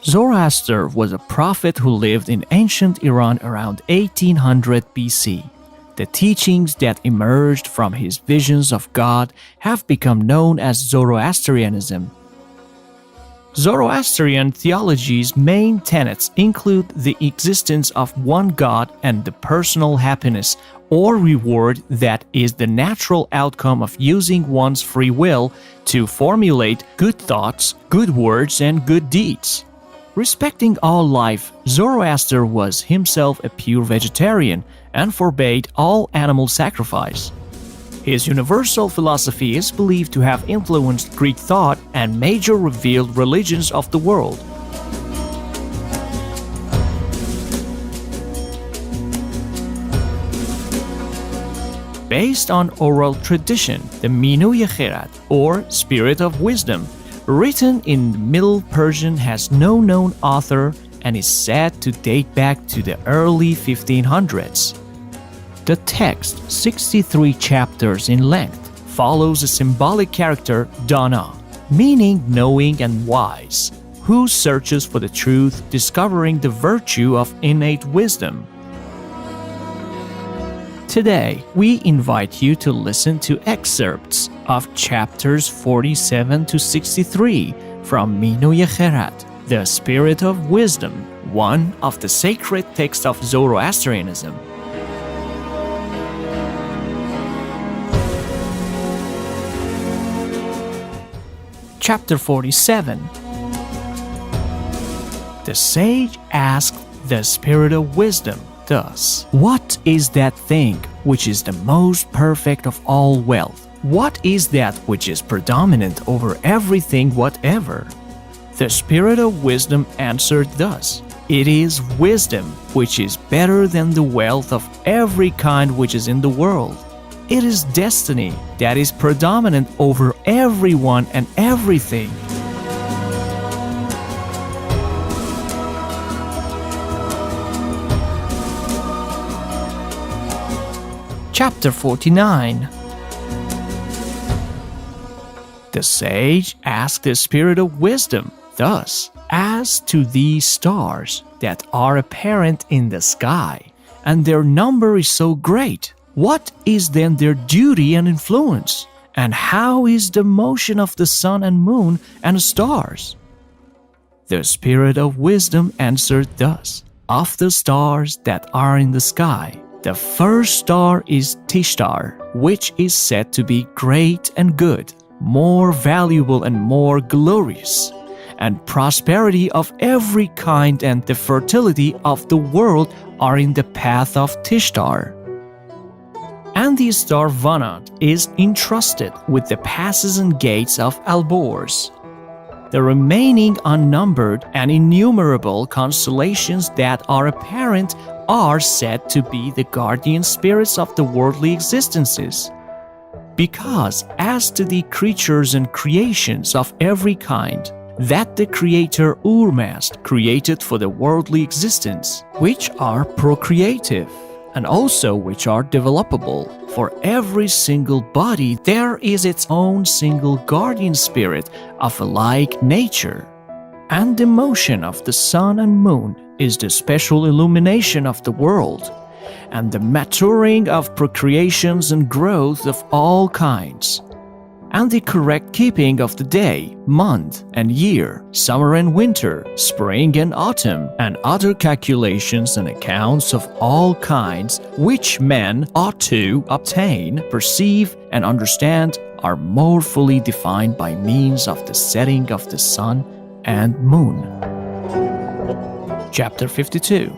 Zoroaster was a prophet who lived in ancient Iran around 1800 BC. The teachings that emerged from his visions of God have become known as Zoroastrianism. Zoroastrian theology's main tenets include the existence of one God and the personal happiness or reward that is the natural outcome of using one's free will to formulate good thoughts, good words, and good deeds. Respecting all life, Zoroaster was himself a pure vegetarian and forbade all animal sacrifice. His universal philosophy is believed to have influenced Greek thought and major revealed religions of the world. Based on oral tradition, the Menog, or Spirit of Wisdom, written in Middle Persian, has no known author and is said to date back to the early 1500s. The text, 63 chapters in length, follows a symbolic character, Dana, meaning knowing and wise, who searches for the truth, discovering the virtue of innate wisdom. Today, we invite you to listen to excerpts of chapters 47 to 63 from Menog, the Spirit of Wisdom, one of the sacred texts of Zoroastrianism. Chapter 47. The sage asked the Spirit of Wisdom thus, "What is that thing which is the most perfect of all wealth? What is that which is predominant over everything whatever?" The Spirit of Wisdom answered thus, "It is wisdom, which is better than the wealth of every kind which is in the world. It is destiny that is predominant over everyone and everything." Chapter 49. The sage asked the Spirit of Wisdom thus, "As to these stars that are apparent in the sky, and their number is so great, what is then their duty and influence? And how is the motion of the sun and moon and stars?" The Spirit of Wisdom answered thus, "Of the stars that are in the sky, the first star is Tishtar, which is said to be great and good, more valuable and more glorious, and prosperity of every kind and the fertility of the world are in the path of Tishtar. And the star Vanad is entrusted with the passes and gates of Alborz. The remaining unnumbered and innumerable constellations that are apparent are said to be the guardian spirits of the worldly existences. Because as to the creatures and creations of every kind, that the Creator Urmast created for the worldly existence, which are procreative, and also which are developable, for every single body there is its own single guardian spirit of a like nature. And the motion of the sun and moon is the special illumination of the world, and the maturing of procreations and growth of all kinds, and the correct keeping of the day, month, and year, summer and winter, spring and autumn, and other calculations and accounts of all kinds which men ought to obtain, perceive, and understand are more fully defined by means of the setting of the sun and moon. Chapter 52.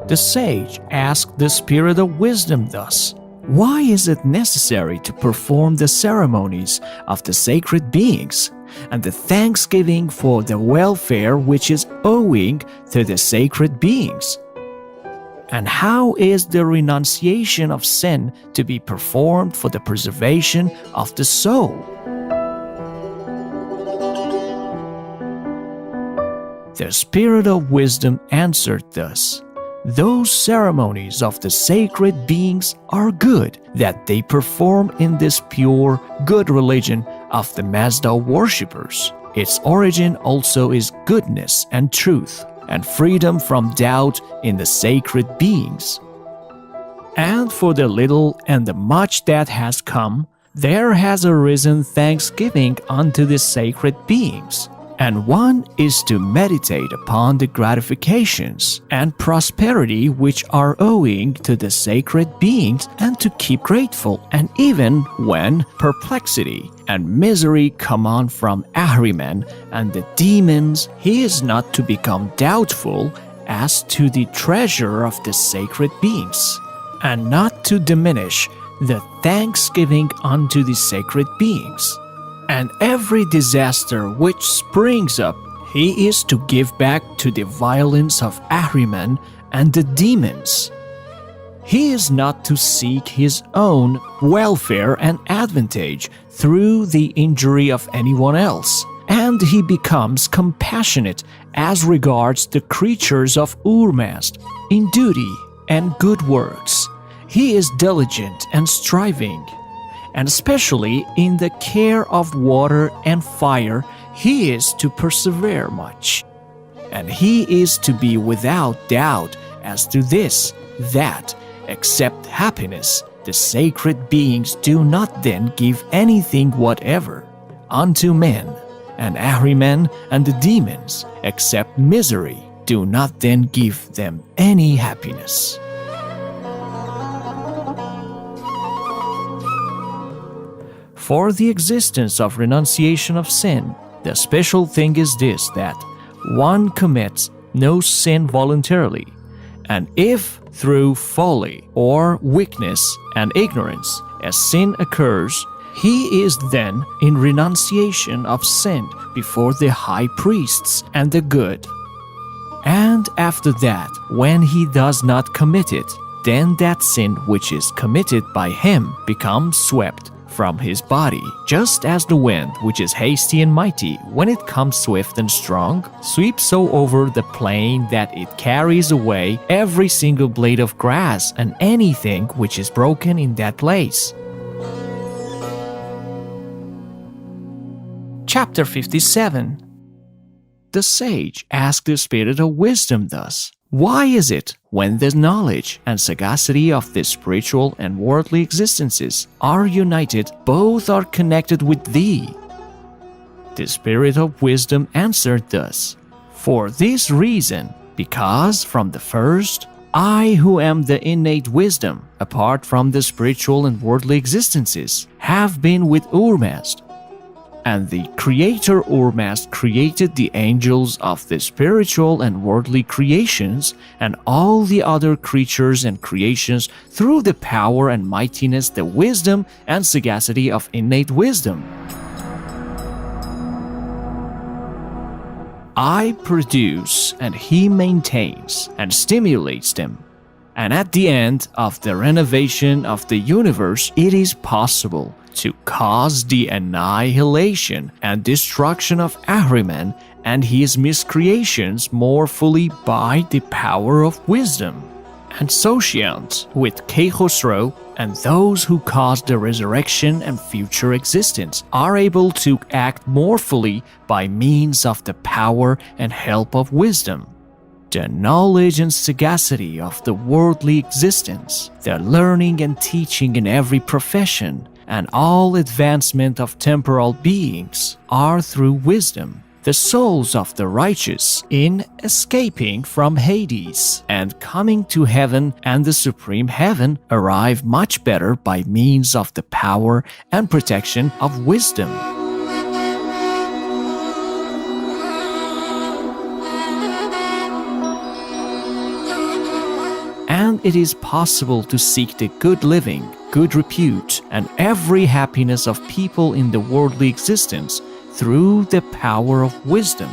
The sage asked the Spirit of Wisdom thus, "Why is it necessary to perform the ceremonies of the sacred beings and the thanksgiving for the welfare which is owing to the sacred beings? And how is the renunciation of sin to be performed for the preservation of the soul?" The Spirit of Wisdom answered thus, "Those ceremonies of the sacred beings are good that they perform in this pure, good religion of the Mazda worshippers. Its origin also is goodness and truth, and freedom from doubt in the sacred beings. And for the little and the much that has come, there has arisen thanksgiving unto the sacred beings. And one is to meditate upon the gratifications and prosperity which are owing to the sacred beings, and to keep grateful. And even when perplexity and misery come on from Ahriman and the demons, he is not to become doubtful as to the treasure of the sacred beings, and not to diminish the thanksgiving unto the sacred beings. And every disaster which springs up, he is to give back to the violence of Ahriman and the demons. He is not to seek his own welfare and advantage through the injury of anyone else, and he becomes compassionate as regards the creatures of Urmast in duty and good works. He is diligent and striving, and especially in the care of water and fire, he is to persevere much. And he is to be without doubt as to this, that, except happiness, the sacred beings do not then give anything whatever unto men, and Ahriman and the demons, except misery, do not then give them any happiness. For the existence of renunciation of sin, the special thing is this, that one commits no sin voluntarily, and if through folly or weakness and ignorance a sin occurs, he is then in renunciation of sin before the high priests and the good. And after that, when he does not commit it, then that sin which is committed by him becomes swept from his body, just as the wind, which is hasty and mighty, when it comes swift and strong, sweeps so over the plain that it carries away every single blade of grass and anything which is broken in that place. Chapter 57. The sage asked the Spirit of Wisdom thus, "Why is it, when the knowledge and sagacity of the spiritual and worldly existences are united, both are connected with thee?" The Spirit of Wisdom answered thus, "For this reason, because from the first, I who am the innate wisdom, apart from the spiritual and worldly existences, have been with Urmast. And the Creator Urmast created the angels of the spiritual and worldly creations and all the other creatures and creations through the power and mightiness, the wisdom and sagacity of innate wisdom. I produce and he maintains and stimulates them. And at the end of the renovation of the universe, it is possible to cause the annihilation and destruction of Ahriman and his miscreations more fully by the power of wisdom. And Sociant with Khosrow and those who cause the resurrection and future existence are able to act more fully by means of the power and help of wisdom. The knowledge and sagacity of the worldly existence, the learning and teaching in every profession, and all advancement of temporal beings are through wisdom. The souls of the righteous, in escaping from Hades and coming to heaven and the supreme heaven, arrive much better by means of the power and protection of wisdom. And it is possible to seek the good living, good repute, and every happiness of people in the worldly existence through the power of wisdom.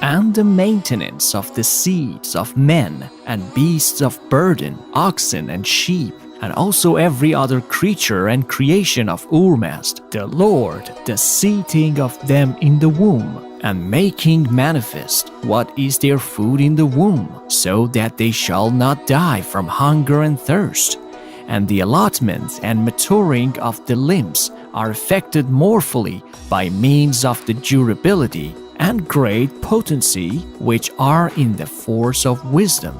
And the maintenance of the seeds of men and beasts of burden, oxen and sheep, and also every other creature and creation of Urmast, the Lord, the seating of them in the womb, and making manifest what is their food in the womb, so that they shall not die from hunger and thirst, and the allotment and maturing of the limbs are affected more fully by means of the durability and great potency which are in the force of wisdom.